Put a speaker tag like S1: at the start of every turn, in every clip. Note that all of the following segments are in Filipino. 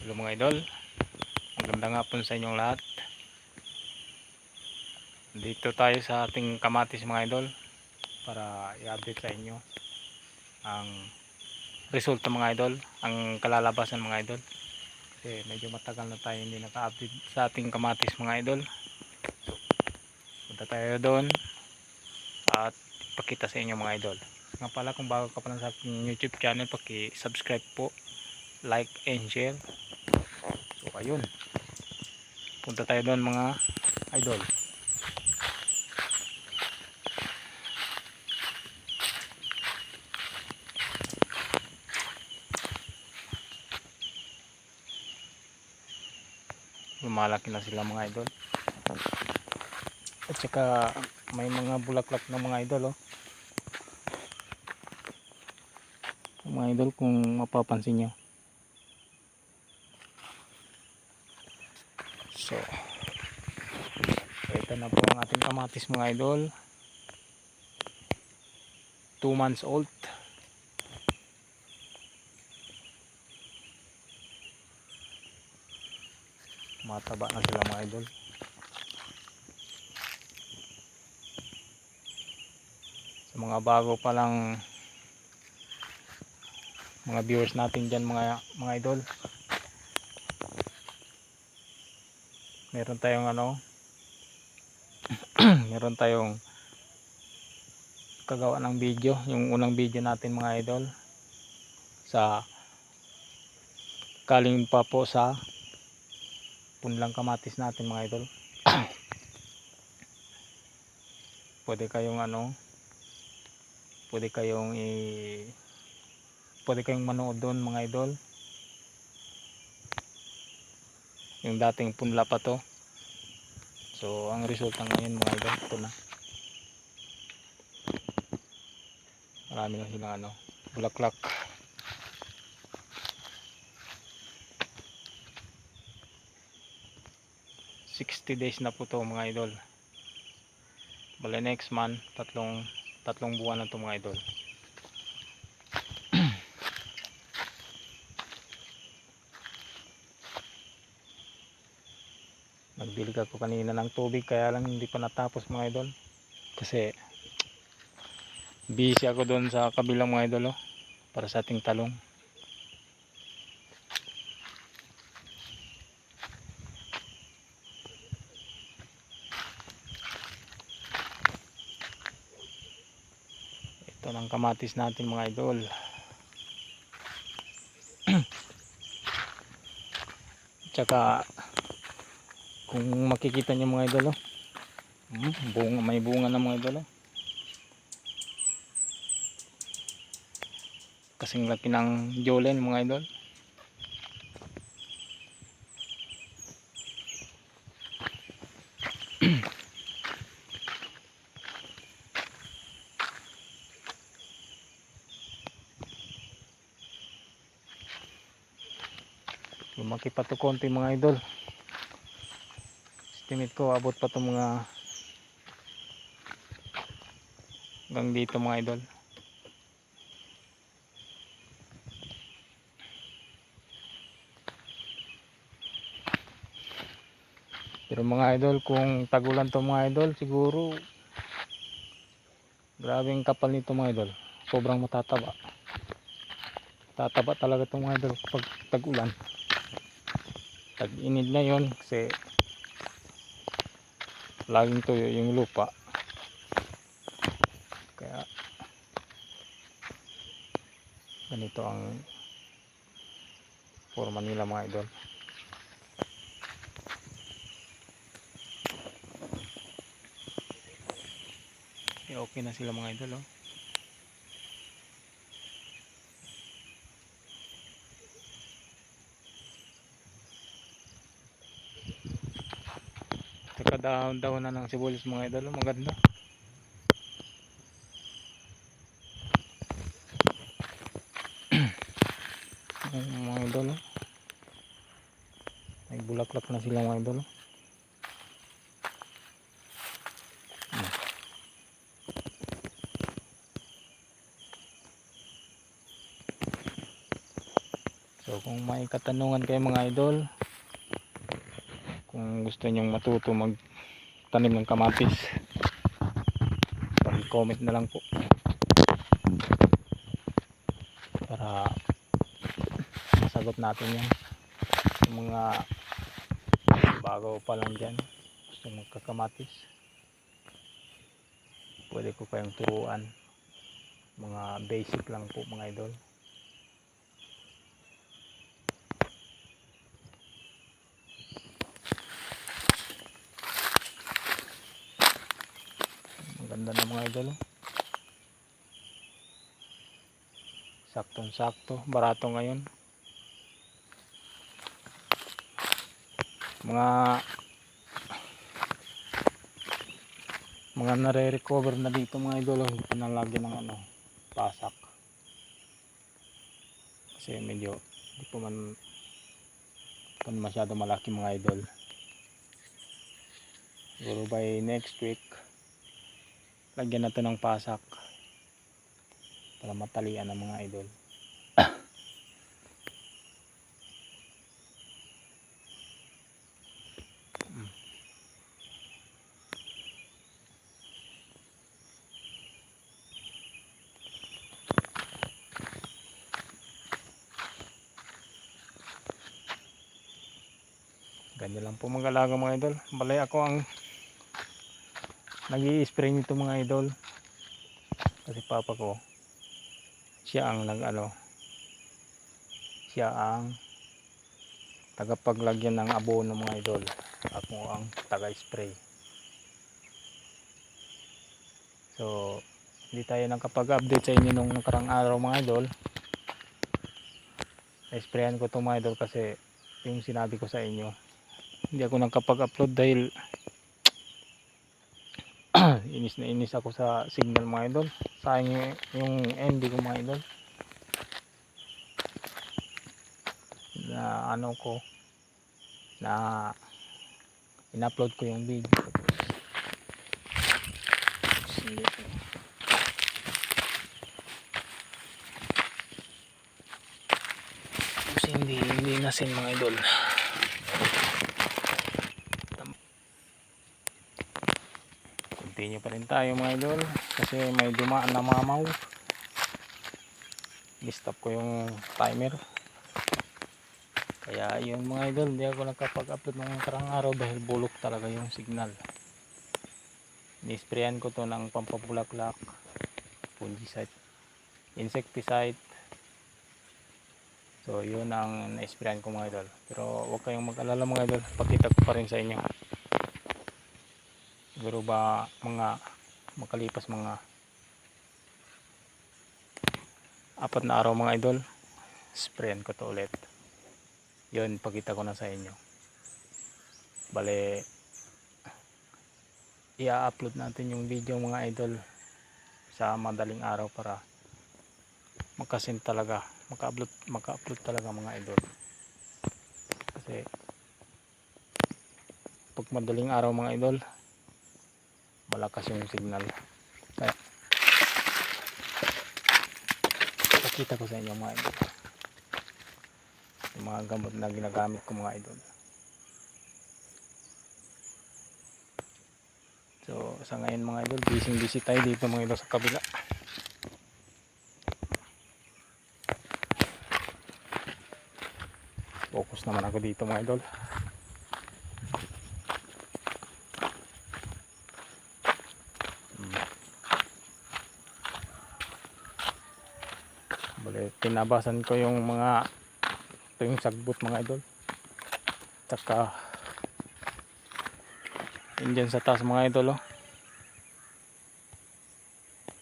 S1: Hello mga idol, magandang hapon sa inyong lahat. Dito tayo sa ating kamatis mga idol para i-update sa inyo ang resulta mga idol, ang kalalabasan mga idol. Kasi medyo matagal na tayo hindi naka-update sa ating kamatis mga idol. Punta tayo doon at ipakita sa inyo mga idol. Nga pala, kung bago ka pa lang sa aking YouTube channel, paki-subscribe po, like and share. So ayun, punta tayo doon mga idol. Lumalaki na sila mga idol, at saka may mga bulaklak na mga idol mga idol, kung mapapansin nyo. So ito na po ang ating kamatis mga idol, 2 months old. Mataba na sila mga idol. Sa mga bago pa lang mga viewers natin dyan mga idol, meron tayong meron tayong kagawa ng video, yung unang video natin mga idol, sa galing pa po sa punlang kamatis natin mga idol. pwede kayong pwede kayong pwede kayong manood doon mga idol, yung dating punla pa to. So ang resulta ngayon mga idol, ito na, marami na silang bulaklak. ...60 days na po to mga idol. Bale next month, tatlong buwan na to mga idol. Nagdilig ako kanina ng tubig, kaya lang hindi pa natapos mga idol, kasi busy ako doon sa kabilang mga idol para sa ating talong. Ito ng kamatis natin mga idol. Tsaka kung makikita nyo mga idol bunga, may bunga na mga idol kasing laki ng jolen mga idol. Lumaki pa to konti mga idol, estimate ko abot pa to mga hanggang dito mga idol. Pero mga idol, kung tagulan to mga idol, siguro grabeng kapal nito mga idol, sobrang matataba talaga to mga idol kapag tagulan. Tag-inid na yon kasi laging tuyo yung lupa, kaya ganito ang forma nila mga idol. Okay na sila mga idol Dahon-dahon na ng sibuyas mga idol, maganda. Mga idol may bulaklak na sila mga idol So kung may katanungan kayo mga idol, kung gusto nyong matuto magtanim ng kamatis, comment na lang po para masagot natin yan. Yung mga bago pa lang dyan gusto magkakamatis, pwede ko kayong turuan. Mga basic lang po mga idol. Maganda na mga idol. Saktong sakto, barato ngayon. Mga nare-recover na dito mga idol, hindi pa nalagyan ng pasak. Kasi medyo hindi pa man masyado malaki mga idol. Siguro by next week lagyan na to ng pasak para matalian ng mga idol. Ganyan lang po mag-alaga mga idol. Balay ako ang nag-i-spray nito mga idol. Kasi papa ko, siya ang siya ang tagapaglagyan ng abono mga idol. Ako ang taga-spray. So, hindi tayo nakapag-update sa inyo nung nakarang araw mga idol. Na-sprayan ko itong mga idol kasi yung sinabi ko sa inyo, hindi ako nakapag-upload dahil inis na inis ako sa signal mga idol. Sayang yung MB ko mga idol. Na in-upload ko yung video. Kasi hindi nasin mga idol. Continue pa rin tayo mga idol kasi may dumaan na mamaw. I-stop ko yung timer. Kaya yun mga idol, hindi ako nakapag-upload ng karang araw dahil bulok talaga yung signal. Ni-sprayan ko to ng pampabulaklak, fungicide, insecticide. So yun ang na-sprayan ko mga idol. Pero huwag kayong mag-alala mga idol, pakita ko pa rin sa inyo. Siguro ba makalipas mga 4 na araw mga idol, sprayan ko to ulit. Yun, pakita ko na sa inyo. Bale, i-upload natin yung video mga idol sa madaling araw para maka-upload talaga mga idol. Kasi pag madaling araw mga idol, malakas yung signal. Kaya pakita ko sa inyo mga idol yung mga gamot na ginagamit ko mga idol. So sa ngayon mga idol, busy tayo dito mga idol sa kabila. Focus naman ako dito mga idol. Bale, tinabasan ko yung yung sagbot mga idol. Tsaka yun dyan sa taas mga idol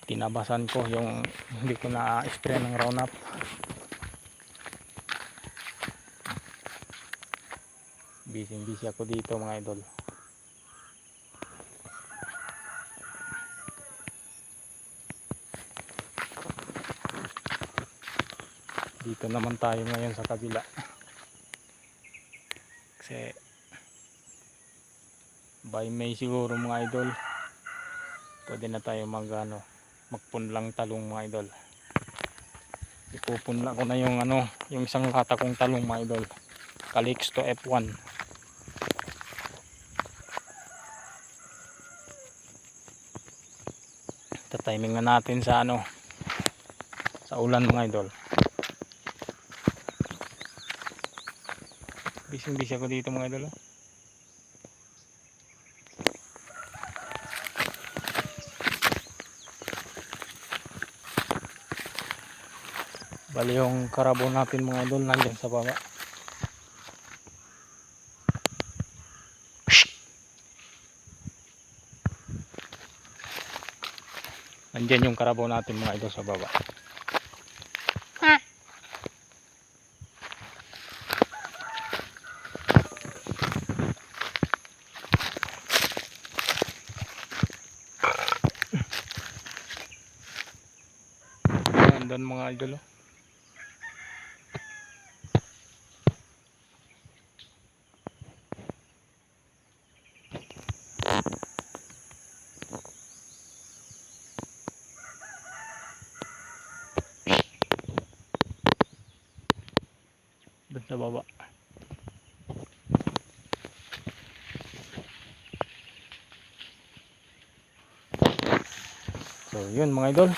S1: tinabasan ko yung hindi ko na-spray ng Roundup. Busy ako dito mga idol. Dito naman tayo ngayon sa kabila. Kasi by May siguro mga idol, pwede na tayo magpunlang talong mga idol. ipupunla ko na yung ano, yung isang lata kong talong mga idol, Calixto F1. Tatiming na natin sa ano, sa ulan mga idol. Bising-bising ako dito mga idol. Bali yung karabo natin mga idol nandiyan sa baba. Nandiyan yung karabo natin mga idol sa baba. Nandun mga idol. Doon sa baba. So yun mga idol,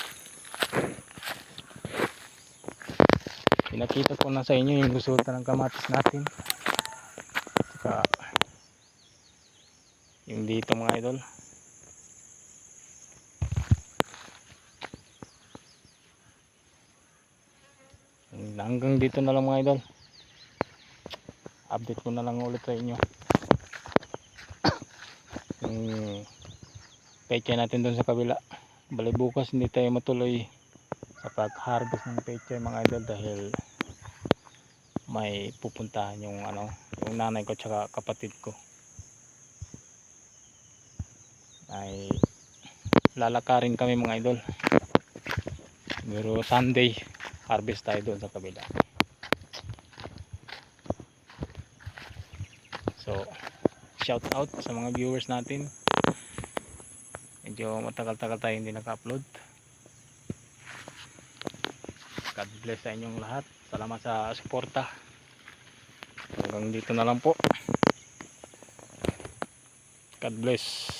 S1: pinakita ko na sa inyo yung resulta ng kamatis natin. Saka yung dito mga idol. Hanggang dito na lang mga idol. Update ko na lang ulit sa inyo yung pechay natin doon sa kabila. Bali bukas hindi tayo matuloy sa pag-harvest ng pechay mga idol dahil may pupuntahan yung ano, yung nanay ko tsaka kapatid ko ay lalakarin kami mga idol. Pero Sunday harvest tayo doon sa kabila. So shout out sa mga viewers natin. Medyo matagal-tagal tayo hindi naka-upload. God bless sa inyong lahat. Salamat sa suporta. Hanggang dito na lang po. God bless.